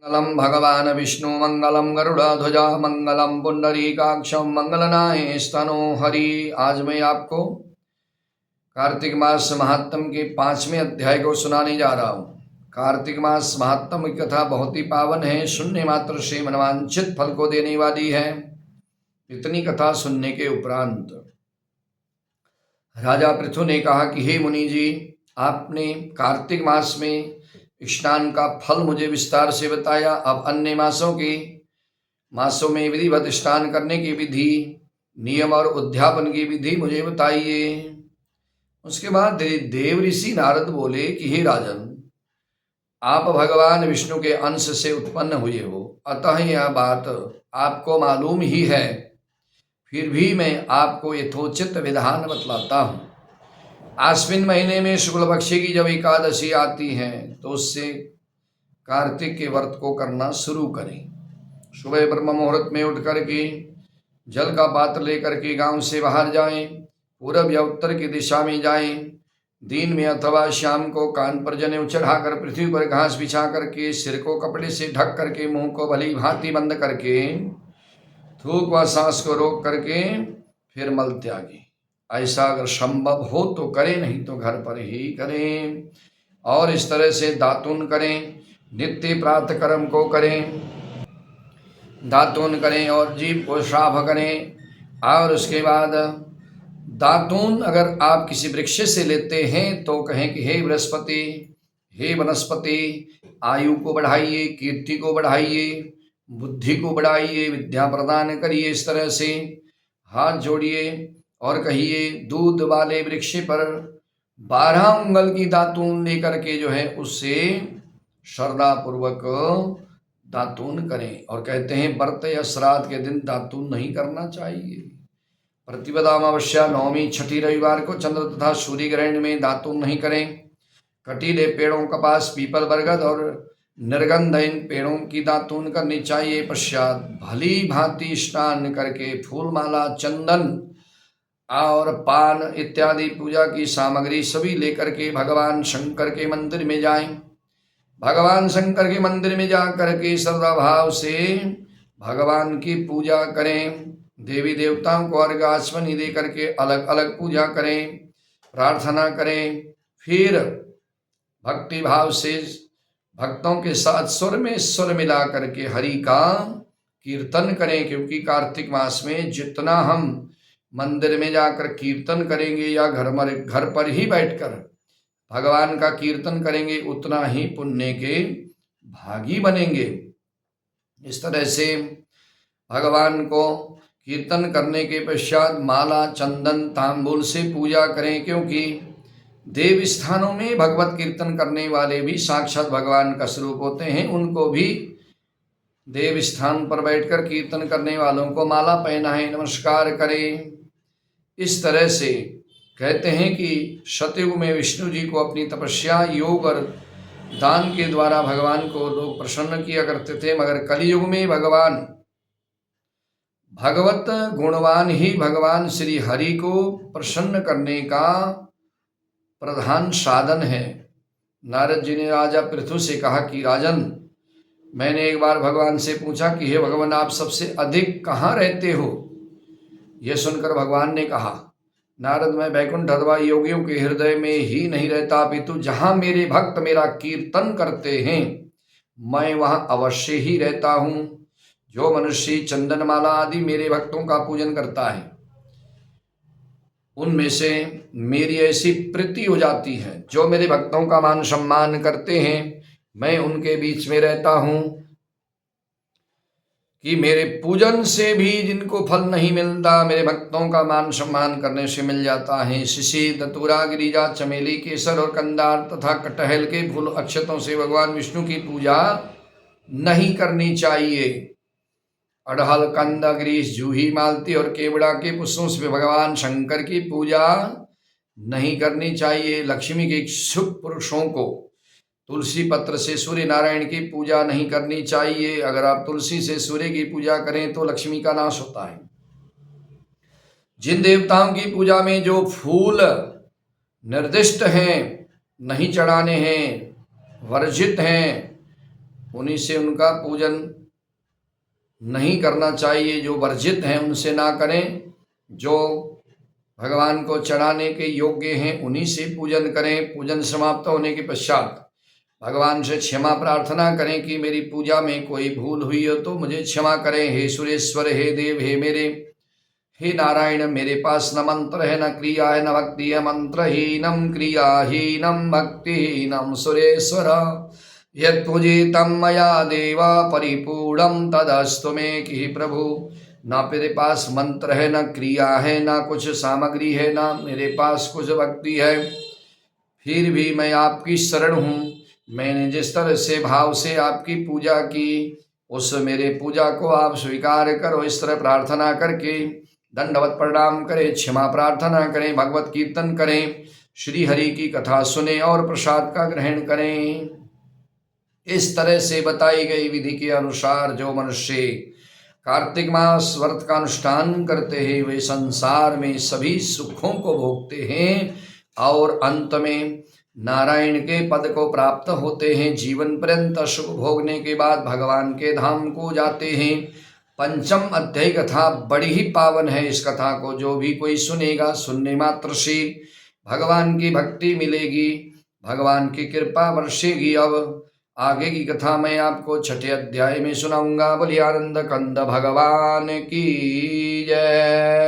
मंगलम भगवान विष्णु मंगलम गरुड़ध्वज मंगलम पुंडरीकाक्षम मंगलनाय स्तनो हरि। आज मैं आपको कार्तिक मास महात्म के 5वें अध्याय को सुनाने जा रहा हूँ। कार्तिक मास महात्म की कथा बहुत ही पावन है, शून्य मात्र से मनवांछित फल को देने वाली है। इतनी कथा सुनने के उपरांत राजा पृथु ने कहा कि हे मुनि जी, आपने कार्तिक मास में स्नान का फल मुझे विस्तार से बताया, अब अन्य मासों में विधिवत स्नान करने की विधि, नियम और उद्यापन की विधि मुझे बताइए। उसके बाद देव ऋषि नारद बोले कि हे राजन, आप भगवान विष्णु के अंश से उत्पन्न हुए हो, अतः यह बात आपको मालूम ही है, फिर भी मैं आपको यथोचित विधान बतलाता हूँ। आश्विन महीने में शुक्ल पक्ष की जब एकादशी आती है तो उससे कार्तिक के व्रत को करना शुरू करें। सुबह ब्रह्म मुहूर्त में उठ करके जल का पात्र लेकर के गांव से बाहर जाएं, पूर्व या उत्तर की दिशा में जाएं। दिन में अथवा शाम को कान पर जनेऊ चढ़ाकर पृथ्वी पर घास बिछा करके सिर को कपड़े से ढक करके मुंह को भली भांति बंद करके थूक व सांस को रोक करके फिर मल त्यागे। ऐसा अगर संभव हो तो करें, नहीं तो घर पर ही करें। और इस तरह से दातून करें, नित्य प्रातः कर्म को करें, दातून करें और जीभ को साफ करें। और उसके बाद दातून अगर आप किसी वृक्ष से लेते हैं तो कहें कि हे बृहस्पति, हे वनस्पति, आयु को बढ़ाइए, कीर्ति को बढ़ाइए, बुद्धि को बढ़ाइए, विद्या प्रदान करिए। इस तरह से हाथ जोड़िए और कहिए दूध वाले वृक्ष पर 12 उंगल की दातून लेकर के जो है उससे श्रद्धा पूर्वक दातून करें। और कहते हैं व्रत या श्राद्ध के दिन दातून नहीं करना चाहिए। प्रतिपदा अमावस्या, नवमी, छठी, रविवार को चंद्र तथा सूर्य ग्रहण में दातून नहीं करें। कटीले पेड़ों, कपास, पीपल, बरगद और निर्गंध इन पेड़ों की दातून करनी चाहिए। पश्चात भली भांति स्नान करके फूलमाला, चंदन और पान इत्यादि पूजा की सामग्री सभी लेकर के भगवान शंकर के मंदिर में जाएं। भगवान शंकर के मंदिर में जा करके श्रद्धा भाव से भगवान की पूजा करें। देवी देवताओं को अर्घ्य आचमनी दे करके अलग अलग पूजा करें, प्रार्थना करें। फिर भक्ति भाव से भक्तों के साथ स्वर मिला करके हरि का कीर्तन करें, क्योंकि कार्तिक मास में जितना हम मंदिर में जाकर कीर्तन करेंगे या घर पर ही बैठकर भगवान का कीर्तन करेंगे उतना ही पुण्य के भागी बनेंगे। इस तरह से भगवान को कीर्तन करने के पश्चात माला, चंदन, तांबूल से पूजा करें, क्योंकि देव स्थानों में भगवत कीर्तन करने वाले भी साक्षात भगवान का स्वरूप होते हैं। उनको भी देव स्थान पर बैठकर कीर्तन करने वालों को माला पहनाएं, नमस्कार करें। इस तरह से कहते हैं कि सतयुग में विष्णु जी को अपनी तपस्या, योग और दान के द्वारा भगवान को लोग प्रसन्न किया करते थे, मगर कलयुग में भगवत गुणवान ही भगवान श्री हरि को प्रसन्न करने का प्रधान साधन है। नारद जी ने राजा पृथु से कहा कि राजन, मैंने एक बार भगवान से पूछा कि हे भगवान, आप सबसे अधिक कहाँ रहते हो? यह सुनकर भगवान ने कहा, नारद, मैं वैकुंठ अथवा योगियों के हृदय में ही नहीं रहता, अपितु जहाँ मेरे भक्त मेरा कीर्तन करते हैं मैं वहाँ अवश्य ही रहता हूँ। जो मनुष्य चंदनमाला आदि मेरे भक्तों का पूजन करता है उनमें से मेरी ऐसी प्रीति हो जाती है। जो मेरे भक्तों का मान सम्मान करते हैं मैं उनके बीच में रहता हूँ कि मेरे पूजन से भी जिनको फल नहीं मिलता, मेरे भक्तों का मान सम्मान करने से मिल जाता है। शिशि, दतूरा, गिरिजा, चमेली, केसर और कंदार तथा कटहल के फूल अक्षतों से भगवान विष्णु की पूजा नहीं करनी चाहिए। अड़हल, कंद, ग्रीस, जूही, मालती और केवड़ा के पुष्पों से भगवान शंकर की पूजा नहीं करनी चाहिए। लक्ष्मी के इच्छुक पुरुषों को तुलसी पत्र से सूर्य नारायण की पूजा नहीं करनी चाहिए। अगर आप तुलसी से सूर्य की पूजा करें तो लक्ष्मी का नाश होता है। जिन देवताओं की पूजा में जो फूल निर्दिष्ट हैं, नहीं चढ़ाने हैं, वर्जित हैं, उन्हीं से उनका पूजन नहीं करना चाहिए। जो वर्जित हैं उनसे ना करें, जो भगवान को चढ़ाने के योग्य हैं उन्हीं से पूजन करें। पूजन समाप्त होने के पश्चात भगवान से क्षमा प्रार्थना करें कि मेरी पूजा में कोई भूल हुई हो तो मुझे क्षमा करें। हे सुरेश्वर, हे देव, हे नारायण, मेरे पास न मंत्र है, न क्रिया है, न भक्ति है। मंत्रहीनम क्रियाहीनम भक्तिहीनम सुरेश्वर, यत्पूजितं मया देवा परिपूर्णं तदस्तु मे कि प्रभु। ना मेरे पास मंत्र है, ना क्रिया है, ना कुछ सामग्री है, ना मेरे पास कुछ भक्ति है, फिर भी मैं आपकी शरण हूँ। मैंने जिस तरह से भाव से आपकी पूजा की उस मेरे पूजा को आप स्वीकार करो। इस तरह प्रार्थना करके दंडवत प्रणाम करें, क्षमा प्रार्थना करें, भगवत कीर्तन करें, श्री हरि की कथा सुने और प्रसाद का ग्रहण करें। इस तरह से बताई गई विधि के अनुसार जो मनुष्य कार्तिक मास व्रत का अनुष्ठान करते हैं वे संसार में सभी सुखों को भोगते हैं और अंत में नारायण के पद को प्राप्त होते हैं। जीवन पर्यंत सुख भोगने के बाद भगवान के धाम को जाते हैं। पंचम अध्याय कथा बड़ी ही पावन है। इस कथा को जो भी कोई सुनेगा, सुनने मात्र से भगवान की भक्ति मिलेगी, भगवान की कृपा बरसेगी। अब आगे की कथा मैं आपको छठे अध्याय में सुनाऊंगा। बोलिए आनंद कंद भगवान की जय।